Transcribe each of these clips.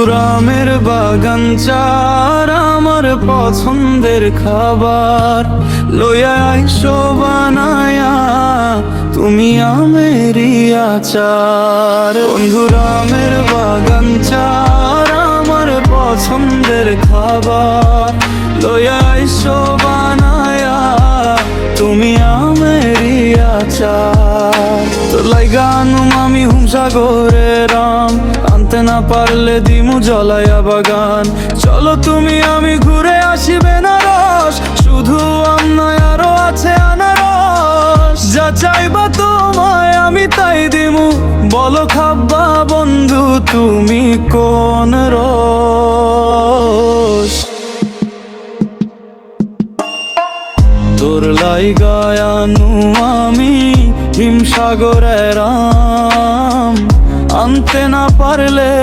বন্ধুরামের বাগান চার আমার পছন্দের খাবার, লইয়া আইসো বানায়া তুমি আমেরই আচার। বন্ধুরামের বাগান চার আমার পছন্দের খাবার, লইয়া আইসো বানায়া তুমি আমেরই আচার। তোর লাইগা আনুম আমি হুমসাগরে রাম, আনতে না পারলে দিমু জলায়া বাগান। চলো তুমি আমি ঘুরে আসি বেনারস, শুধু আম নয় আরো আছে আনারস। যা চাইবা তোমায় আমি তাই দিমু, বলো খাব্বা বন্ধু তুমি কোন রস। তোর লাইগায় আনু আমি হিমসাগরের আম, আনতে না পারলে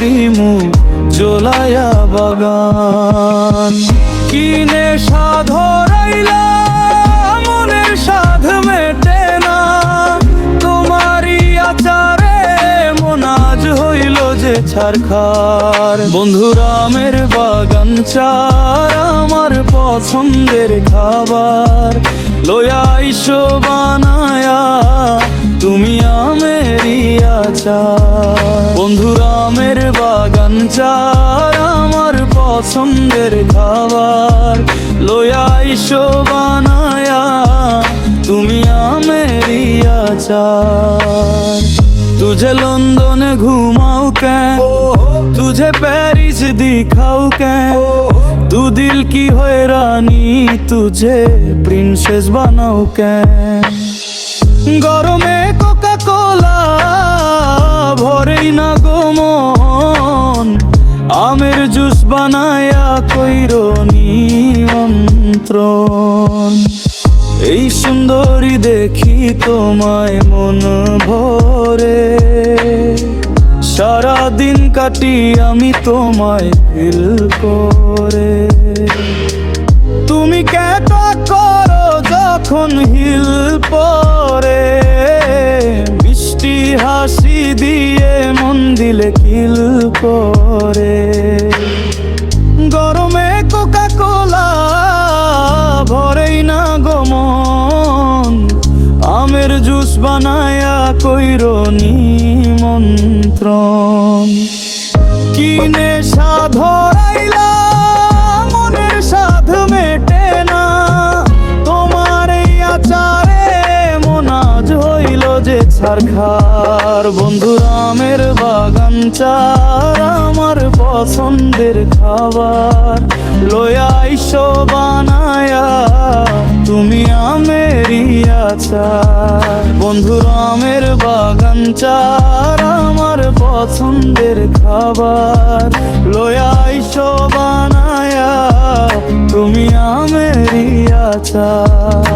দিমু জলায়া বাগান। কিনে সাধরাইলা মনের সাধ মেটে না, তোমারই আচারে মনাজ হইল যে ছারখার। বন্ধুরামের বাগান চার আমার পছন্দের খাবার, লইয়া আইসো বানায়া তুমি আমেরই আচার। বন্ধুরামের বাগান চার আমার পছন্দের খাবার, লইয়া আইসো বানায়া তুমি আমেরই আচার। तुझे लंदन घुमाओ क्या, तुझे पेरिस दिखाओ क्या, तू दिल की हैरानी तुझे प्रिंसेस बनाओ क्या। गरमे कोका कोला भरेই না গো মন, আমের জুস বানায়া কইরো নিমন্ত্রণ। এই সুন্দরী দেখি তোমায় মন ভরে, সারাদিন কাটি আমি তোমায় ফিল করে। তুমি কেটা করো যখন হিল পরে, মিষ্টি হাসি দিয়ে মন দিলে কিল করে। গরমে কোকা কোলা ভরেই না গো মন, আমের জুস বানায়া কইরো নিমন্ত্রণ। কিনে সাধরাইলা মনের সাধ মেটে না, তোমার এই আচারে মনাজ হইল যে ছারখার। বন্ধুরামের বাগান চার আমার পছন্দের খাবার, লইয়া আইসো বানায়া তুমি আমেরই আচার। বন্ধুরামের বাগান চার আমার পছন্দের খাবার, লইয়া আইসো বানায়া তুমি আমেরই আচার।